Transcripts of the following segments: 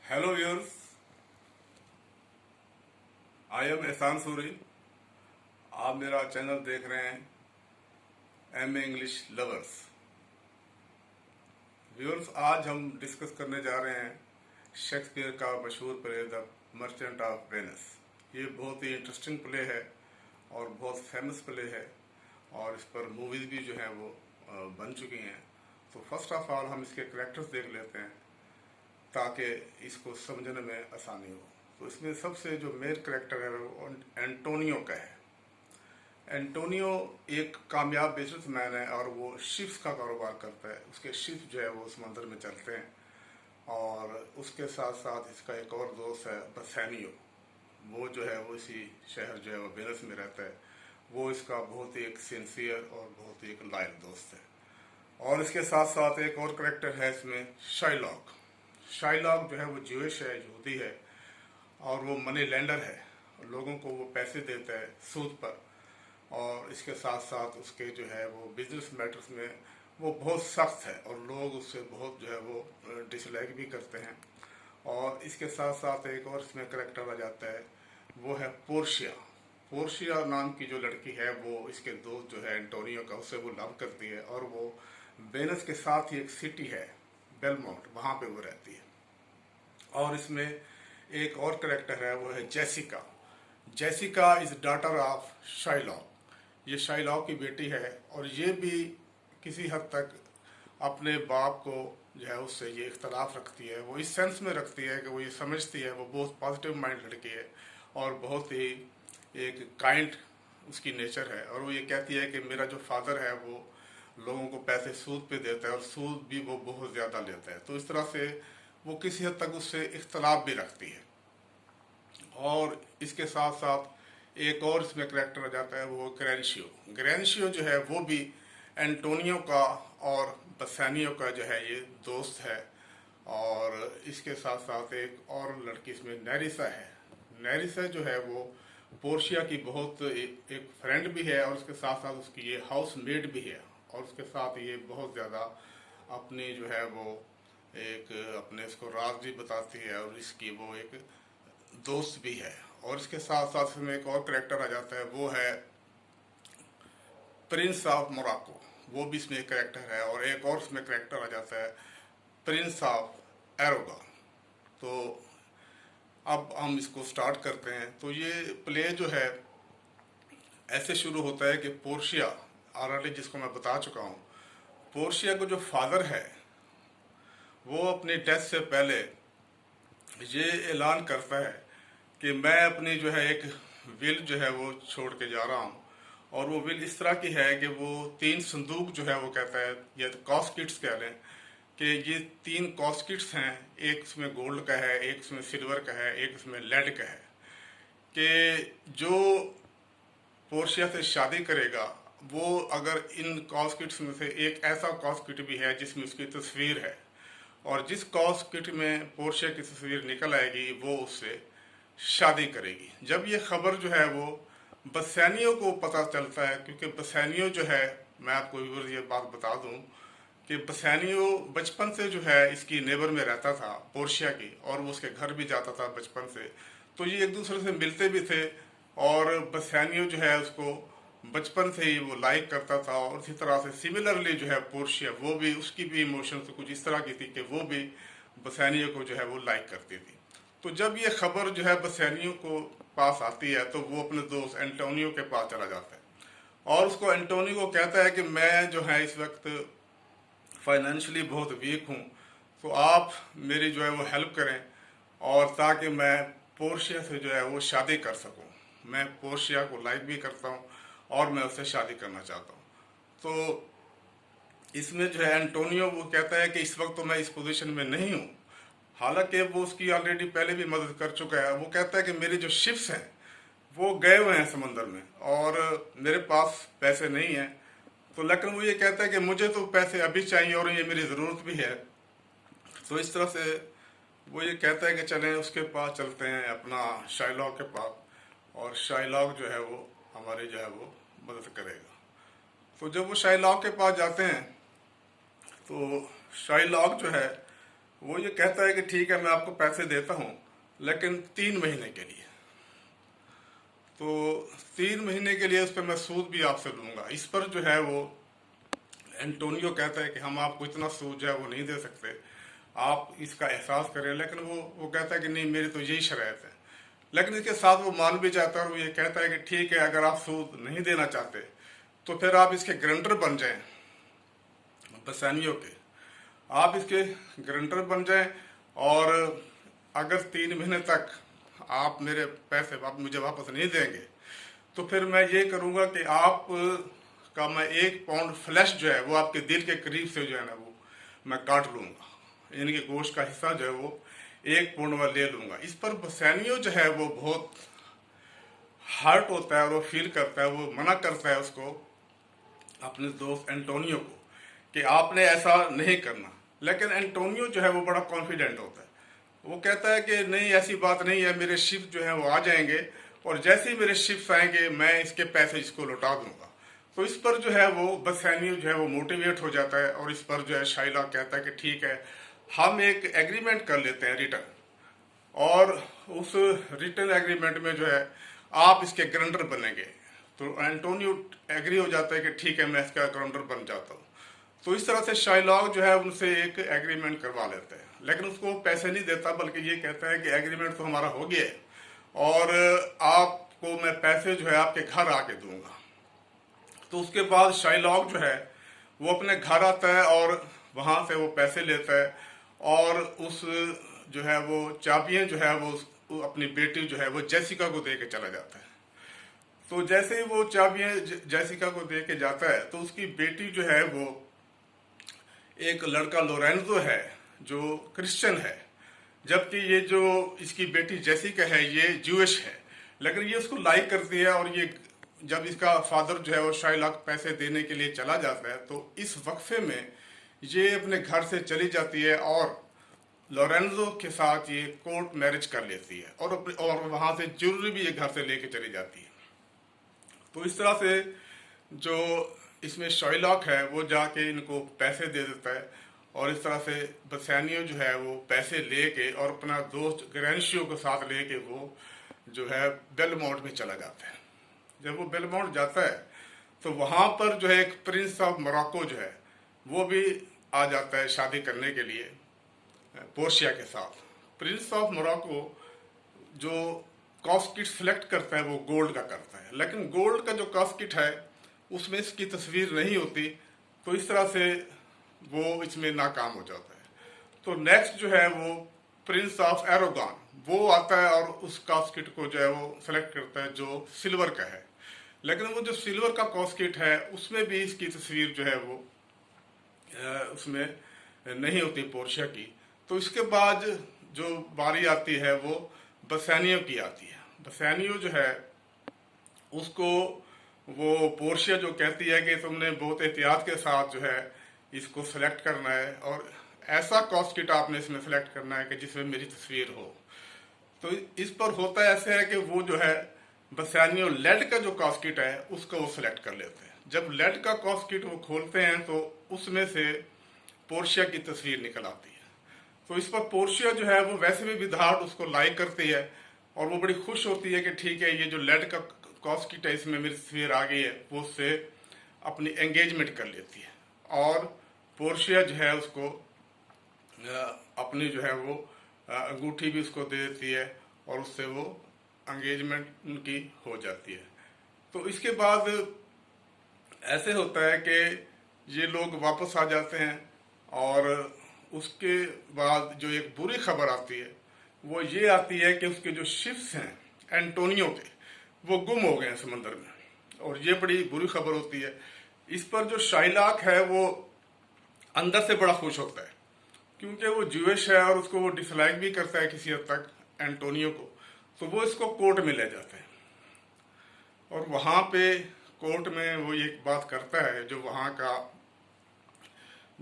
Hello viewers, I am एहसान सूरी। आप मेरा चैनल देख रहे हैं M A English lovers. Viewers, आज हम डिस्कस करने जा रहे हैं शेक्सपियर का मशहूर play the merchant of Venice. ये बहुत ही इंटरेस्टिंग प्ले है और बहुत फेमस प्ले है और इस पर मूवीज़ भी जो हैं वो बन चुकी हैं। तो फर्स्ट ऑफ ऑल हम इसके करेक्टर्स देख लेते हैं ताकि इसको समझने में आसानी हो। तो इसमें सबसे जो मेन करेक्टर है वो एंटोनियो का है। एंटोनियो एक कामयाब बिजनेसमैन है और वो शिप्स का कारोबार करता है। उसके शिप जो है वो समंदर में चलते हैं और उसके साथ साथ इसका एक और दोस्त है बसेनियो। वो जो है वो इसी शहर जो है वो वेनिस में रहता है। वो इसका बहुत ही एक सिंसियर और बहुत ही एक लॉयल दोस्त है। और इसके साथ साथ एक और करेक्टर है इसमें, शाइलॉक। शाइलॉक जो है वो ज्यूइश है, यहूदी है और वो मनी लेंडर है। लोगों को वो पैसे देता है सूद पर। और इसके साथ साथ उसके जो है वो बिजनेस मैटर्स में वो बहुत सख्त है और लोग उससे बहुत जो है वो डिसलाइक भी करते हैं। और इसके साथ साथ एक और इसमें करेक्टर आ जाता है, वो है पोर्शिया। पोर्शिया नाम की जो लड़की है वो इसके दोस्त जो है एंटोनियो का, उससे वो लव करती है और वो वेनिस के साथ ही एक सिटी है बेलमोंट, वहाँ पे वो रहती है। और इसमें एक और करेक्टर है, वो है Jessica. Jessica is daughter of Shylock. ये शाइलॉक की बेटी है और ये भी किसी हद तक अपने बाप को जो है उससे ये इख्तलाफ रखती है। वो इस सेंस में रखती है कि वो ये समझती है, वो बहुत पॉजिटिव माइंड लड़की है और बहुत ही एक काइंड उसकी नेचर है। और वो ये कहती है कि मेरा जो फादर है वो लोगों को पैसे सूद पे देता है और सूद भी वो बहुत ज़्यादा लेता है। तो इस तरह से वो किसी हद तक उससे इख्तलाफ भी रखती है। और इसके साथ साथ एक और इसमें करेक्टर आ जाता है, वो ग्रेंशियो। ग्रेंशियो जो है वो भी एंटोनियो का और बसानियो का जो है ये दोस्त है। और इसके साथ साथ एक और लड़की इसमें नेरिसा है। नेरिसा जो है वो पोर्शिया की बहुत एक फ्रेंड भी है और उसके साथ साथ उसकी ये हाउस मेड भी है। और उसके साथ ये बहुत ज़्यादा अपनी जो है वो एक अपने इसको राज भी बताती है और इसकी वो एक दोस्त भी है। और इसके साथ साथ इसमें एक और करेक्टर आ जाता है, वो है प्रिंस ऑफ मोरक्को। वो भी इसमें एक करेक्टर है। और एक और इसमें करेक्टर आ जाता है, प्रिंस ऑफ एरोगा। तो अब हम इसको स्टार्ट करते हैं। तो ये प्ले जो है ऐसे शुरू होता है कि पोर्शिया, ऑलरेडी जिसको मैं बता चुका हूँ, पोर्शिया को जो फादर है वो अपनी डेथ से पहले ये ऐलान करता है कि मैं अपनी जो है एक विल जो है वो छोड़ के जा रहा हूँ। और वो विल इस तरह की है कि वो 3 संदूक जो है वो कहता है, या तो कॉस्किट्स कह लें कि ये 3 कॉस्किट्स हैं। एक इसमें गोल्ड का है, एक इसमें सिल्वर का है, एक इसमें लेड का है। कि जो पोर्शिया से शादी करेगा वो अगर इन कॉस्किट्स में से एक ऐसा कॉस्किट भी है जिसमें उसकी तस्वीर है, और जिस कॉस्किट में पोर्शिया की तस्वीर निकल आएगी वो उससे शादी करेगी। जब ये खबर जो है वो बसेनियो को पता चलता है, क्योंकि बसेनियो जो है, मैं आपको ये बात बता दूं कि बसेनियो बचपन से जो है इसकी नेबर में रहता था पोर्शिया की, और वो उसके घर भी जाता था बचपन से। तो ये एक दूसरे से मिलते भी थे और बसेनियो जो है उसको बचपन से ही वो लाइक करता था। और इसी तरह से सिमिलरली जो है पोर्शिया, वो भी, उसकी भी इमोशन तो कुछ इस तरह की थी कि वो भी बसेनियो को जो है वो लाइक करती थी। तो जब ये खबर जो है बसेनियो को पास आती है तो वो अपने दोस्त एंटोनियो के पास चला जाता है और उसको एंटोनियो को कहता है कि मैं जो है इस वक्त फाइनेंशियली बहुत वीक हूँ, तो आप मेरी जो है वो हेल्प करें और ताकि मैं पोर्शिया से जो है वो शादी कर सकूँ। मैं पोर्शिया को लाइक भी करता हूँ और मैं उससे शादी करना चाहता हूँ। तो इसमें जो है एंटोनियो वो कहता है कि इस वक्त तो मैं इस पोजीशन में नहीं हूँ, हालांकि वो उसकी ऑलरेडी पहले भी मदद कर चुका है। वो कहता है कि मेरे जो शिप्स हैं वो गए हुए हैं समंदर में और मेरे पास पैसे नहीं हैं। तो लेकिन वो ये कहता है कि मुझे तो पैसे अभी चाहिए और ये मेरी ज़रूरत भी है। तो इस तरह से वो ये कहता है कि चलें उसके पास चलते हैं, अपना शाइलॉक के पास, और शाइलॉक जो है वो हमारी जो है वो मदद करेगा। तो जब वो शाइलॉक के पास जाते हैं तो शाइलॉक जो है वो ये कहता है कि ठीक है मैं आपको पैसे देता हूँ लेकिन 3 महीने के लिए। तो 3 महीने के लिए उस पर मैं सूद भी आपसे लूँगा। इस पर जो है वो एंटोनियो कहता है कि हम आपको इतना सूद जो है वो नहीं दे सकते, आप इसका एहसास करें। लेकिन वो कहता है कि नहीं मेरी तो यही शर्त है। लेकिन इसके साथ वो मान भी जाता है और वो ये कहता है कि ठीक है अगर आप सूद नहीं देना चाहते तो फिर आप इसके गारंटर बन जाएं, बसानियों के। आप इसके गारंटर बन जाएं और अगर 3 महीने तक आप मेरे पैसे आप मुझे वापस नहीं देंगे तो फिर मैं ये करूँगा कि आप का मैं 1 पाउंड फ्लैश जो है वो आपके दिल के करीब से जो है ना वो मैं काट लूँगा, यानी कि गोश्त का हिस्सा जो है वो 1 पाउंड में ले लूँगा। इस पर बसानियो जो है वो बहुत हर्ट होता है और वो फील करता है, वो मना करता है उसको, अपने दोस्त एंटोनियो को, कि आपने ऐसा नहीं करना। लेकिन एंटोनियो जो है वो बड़ा कॉन्फिडेंट होता है। वो कहता है कि नहीं ऐसी बात नहीं है, मेरे शिप जो है वो आ जाएंगे और जैसे ही मेरे शिप्स आएंगे मैं इसके पैसे इसको लौटा दूंगा। तो इस पर जो है वो बसानियो जो है वो मोटिवेट हो जाता है और इस पर जो है शाइलॉक कहता है कि ठीक है हम एक एग्रीमेंट कर लेते हैं रिटर्न, और उस रिटर्न एग्रीमेंट में जो है आप इसके गारंटर बनेंगे। तो एंटोनियो एग्री हो जाता है कि ठीक है मैं इसका गारंटर बन जाता हूँ। तो इस तरह से शाइलॉक जो है उनसे एक एग्रीमेंट करवा लेते हैं, लेकिन उसको पैसे नहीं देता बल्कि ये कहता है कि एग्रीमेंट तो हमारा हो गया है और आपको मैं पैसे जो है आपके घर आके दूंगा। तो उसके बाद शाइलॉक जो है वो अपने घर आता है और वहाँ से वो पैसे लेता है और उस जो है वो चाबियाँ जो है वो अपनी बेटी जो है वो जेसिका को दे के चला जाता है। तो जैसे ही वो चाबियाँ जेसिका को दे के जाता है तो उसकी बेटी जो है वो एक लड़का लोरेंजो है जो क्रिश्चियन है, जबकि ये जो इसकी बेटी जेसिका है ये ज्यूइश है। लेकिन ये उसको लाइक करती है और ये जब इसका फादर जो है वो शाइलॉक पैसे देने के लिए चला जाता है तो इस वक्फे में ये अपने घर से चली जाती है और लोरेंजो के साथ ये कोर्ट मैरिज कर लेती है और वहाँ से ज्वेलरी भी ये घर से लेके चली जाती है। तो इस तरह से जो इसमें शाइलॉक है वो जाके इनको पैसे दे देता है और इस तरह से बसानियो जो है वो पैसे लेके और अपना दोस्त ग्रेंशियो के साथ लेके वो जो है बेलमोंट में चला जाता है। जब वो बेलमोंट जाता है तो वहाँ पर जो है एक प्रिंस ऑफ मोरक्को जो है वो भी आ जाता है शादी करने के लिए पोर्शिया के साथ। प्रिंस ऑफ मोरक्को जो कॉस्किट सेलेक्ट करता है वो गोल्ड का करता है, लेकिन गोल्ड का जो कॉस्किट है उसमें इसकी तस्वीर नहीं होती, तो इस तरह से वो इसमें नाकाम हो जाता है। तो नेक्स्ट जो है वो प्रिंस ऑफ एरोगन वो आता है और उस कॉस्किट को जो है वो सेलेक्ट करता है जो सिल्वर का है, लेकिन वो जो सिल्वर का कॉस्किट है उसमें भी इसकी तस्वीर जो है वो उसमें नहीं होती पोर्शिया की। तो इसके बाद जो बारी आती है वो बसानियो की आती है। बसानियो जो है उसको वो पोर्शिया जो कहती है कि तुमने बहुत एहतियात के साथ जो है इसको सेलेक्ट करना है और ऐसा कॉस्किट आपने इसमें सेलेक्ट करना है कि जिसमें मेरी तस्वीर हो। तो इस पर होता ऐसे है कि वो जो है बसानियो लेड का जो कॉस्किट है उसको वो सिलेक्ट कर लेते हैं। जब लेड का कॉस्किट वो खोलते हैं तो उसमें से पोर्शिया की तस्वीर निकल आती है। तो इस पर पोर्शिया जो है वो वैसे भी विदाउट उसको लाइक करती है और वो बड़ी खुश होती है कि ठीक है ये जो लेड का कॉस्किट है इसमें मेरी तस्वीर आ गई है, वो उससे अपनी एंगेजमेंट कर लेती है और पोर्शिया जो है उसको अपनी जो है वो अंगूठी भी उसको दे देती है और उससे वो एंगेजमेंट उनकी हो जाती है। तो इसके बाद ऐसे होता है कि ये लोग वापस आ जाते हैं और उसके बाद जो एक बुरी खबर आती है वो ये आती है कि उसके जो शिप्स हैं एंटोनियो के वो गुम हो गए हैं समंदर में, और ये बड़ी बुरी खबर होती है। इस पर जो शाइलॉक है वो अंदर से बड़ा खुश होता है क्योंकि वो ज्यूइश है और उसको वो डिसलाइक भी करता है किसी हद तक एंटोनियो को। तो वो इसको कोर्ट में ले जाते हैं और वहाँ पे कोर्ट में वो एक बात करता है जो वहाँ का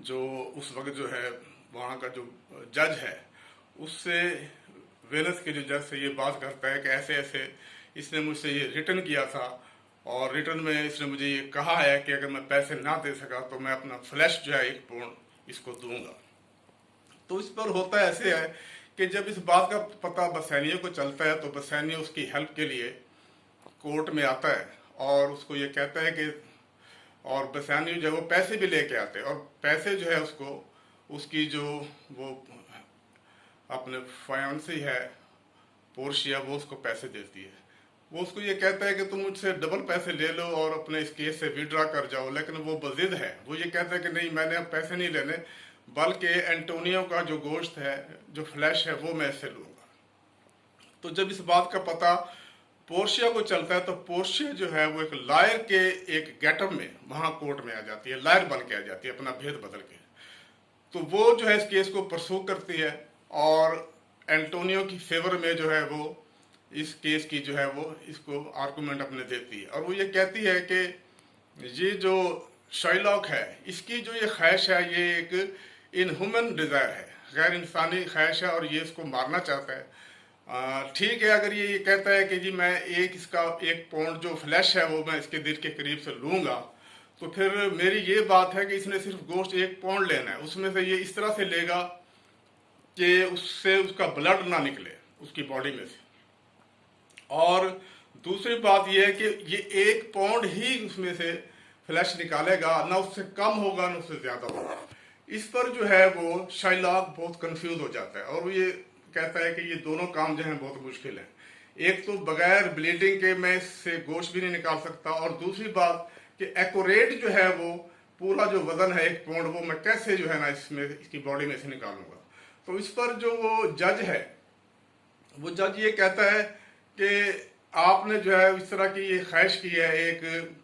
जो उस वक्त जो है वहाँ का जो जज है उससे वेनस के जो जज से ये बात करता है कि ऐसे ऐसे इसने मुझसे ये रिटर्न किया था और रिटर्न में इसने मुझे ये कहा है कि अगर मैं पैसे ना दे सका तो मैं अपना फ्लैश जो है 1 पाउंड इसको दूंगा। तो इस पर होता ऐसे है कि जब इस बात का पता बसैनियों को चलता है तो बसैनियों उसकी हेल्प के लिए कोर्ट में आता है और उसको ये कहता है कि, और बसैनियों जो है वो पैसे भी लेके आते हैं, और पैसे जो है उसको उसकी जो वो अपने फायंसी है पोर्शिया, वो उसको पैसे देती है। वो उसको ये कहता है कि तुम मुझसे डबल पैसे ले लो और अपने इस केस से विड्रा कर जाओ, लेकिन वो बजिद है। वो ये कहता है कि नहीं, मैंने अब पैसे नहीं लेने, बल्कि एंटोनियो का जो गोश्त है, जो फ्लैश है, वो मैं इससे लूंगा। तो जब इस बात का पता पोर्शिया को चलता है तो पोर्शिया जो है वो एक लायर के एक गेटअप में वहां कोर्ट में आ जाती है, लायर बन के आ जाती है अपना भेद बदल के। तो वो जो है इस केस को परसू करती है और एंटोनियो की फेवर में जो है वो इस केस की जो है वो इसको आर्गूमेंट अपने देती है, और वो ये कहती है कि ये जो शाइलॉक है, इसकी जो ये ख्वाहिश है, ये एक इनह्यूमन डिज़ायर है, गैर इंसानी ख्वाहिश है, और ये इसको मारना चाहता है। ठीक है, अगर ये कहता है कि जी मैं इसका 1 पाउंड जो फ्लैश है वो मैं इसके दिल के करीब से लूँगा, तो फिर मेरी ये बात है कि इसने सिर्फ गोश्त 1 पाउंड लेना है, उसमें से ये इस तरह से लेगा कि उससे उसका ब्लड ना निकले उसकी बॉडी में से। और दूसरी बात यह है कि ये 1 पाउंड ही उसमें से फ्लैश निकालेगा, ना उससे कम होगा ना उससे ज्यादा होगा। इस पर जो है वो शाइलॉक बहुत कंफ्यूज हो जाता है और वो ये कहता है कि ये दोनों काम जो हैं बहुत मुश्किल है। एक तो बगैर ब्लीडिंग के मैं इससे गोश्त भी नहीं निकाल सकता, और दूसरी बात कि एक्यूरेट जो है वो पूरा जो वजन है 1 पाउंड, वो मैं कैसे जो है ना इसमें इसकी बॉडी में से निकालूंगा। तो इस पर जो वो जज है, वो जज ये कहता है कि आपने जो है इस तरह की ये ख्वाहिश की है, एक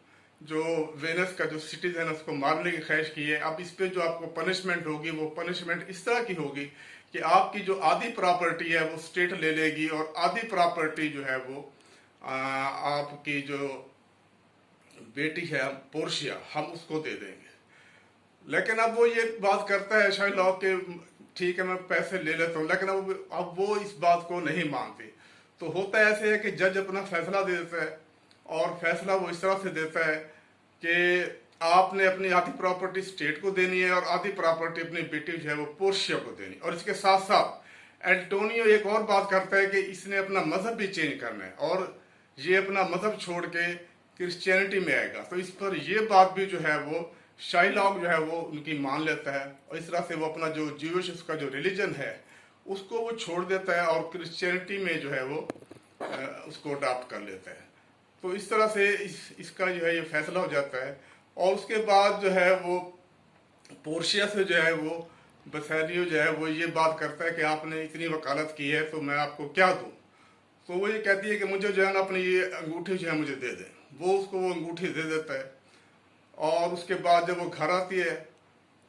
जो वेनस का जो सिटीजन है उसको मारने की ख्वाहिश की है, अब इस पे जो आपको पनिशमेंट होगी वो पनिशमेंट इस तरह की होगी कि आपकी जो आधी प्रॉपर्टी है वो स्टेट ले लेगी, और आधी प्रॉपर्टी जो है वो आपकी जो बेटी है पोर्शिया, हम उसको दे देंगे। लेकिन अब वो ये बात करता है शाइलॉक के ठीक है मैं पैसे ले लेता हूँ, लेकिन अब वो इस बात को नहीं मानते। तो होता ऐसे है कि जज अपना फैसला दे देता है, और फैसला वो इस तरह से देता है कि आपने अपनी आधी प्रॉपर्टी स्टेट को देनी है और आधी प्रॉपर्टी अपनी बेटी जो है वो पोर्शिया को देनी। और इसके साथ साथ एंटोनियो एक और बात करता है कि इसने अपना मजहब भी चेंज करना है और ये अपना मजहब छोड़ के क्रिश्चियनिटी में आएगा। तो इस पर ये बात भी जो है वो शाइलॉक जो है वो उनकी मान लेता है, और इस तरह से वो अपना जो ज्यूइश उसका जो रिलीजन है उसको वो छोड़ देता है और क्रिश्चियनिटी में जो है वो उसको अडॉप्ट कर लेता है। तो इस तरह से इसका जो है ये फैसला हो जाता है। और उसके बाद जो है वो पोर्शिया से जो है वो बसैनियो जो है वो ये बात करता है कि आपने इतनी वकालत की है तो मैं आपको क्या दूं। तो वो ये कहती है कि मुझे जो है ना अपनी ये अंगूठी जो है मुझे दे दें। वो उसको वो अंगूठी दे देता है, और उसके बाद जब वो घर आती है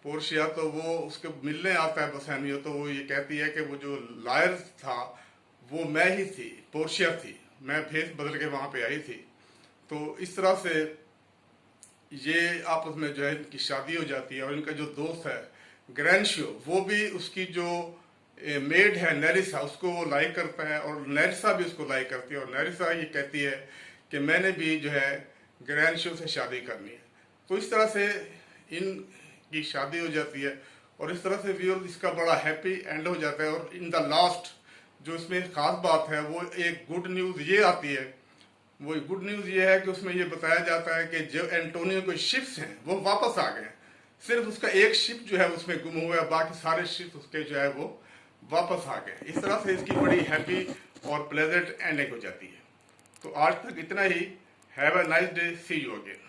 पोर्शिया तो वो उसके मिलने आता है बसैनियो, तो वो ये कहती है कि वो जो लायर था वो मैं ही थी, पोर्शिया थी, मैं भेस बदल के वहाँ पे आई थी। तो इस तरह से ये आपस में जो है इनकी शादी हो जाती है, और इनका जो दोस्त है ग्रैंशियो वो भी उसकी जो मेड है नेरिसा उसको वो लाइक करता है, और नेरिसा भी उसको लाइक करती है, और नेरिसा ये कहती है कि मैंने भी जो है ग्रैंशियो से शादी करनी है। तो इस तरह से इनकी शादी हो जाती है, और इस तरह से व्यूअर्स इसका बड़ा हैप्पी एंड हो जाता है। और इन द लास्ट जो इसमें खास बात है वो एक गुड न्यूज़ ये आती है, वो गुड न्यूज़ ये है कि उसमें ये बताया जाता है कि जो एंटोनियो के शिप्स हैं वो वापस आ गए। सिर्फ उसका एक शिप जो है उसमें गुम हुआ है, बाकी सारे शिप उसके जो है वो वापस आ गए। इस तरह से इसकी बड़ी हैप्पी और प्लेजेंट एंडिंग हो जाती है। तो आज तक इतना ही। Have a nice day, see you again.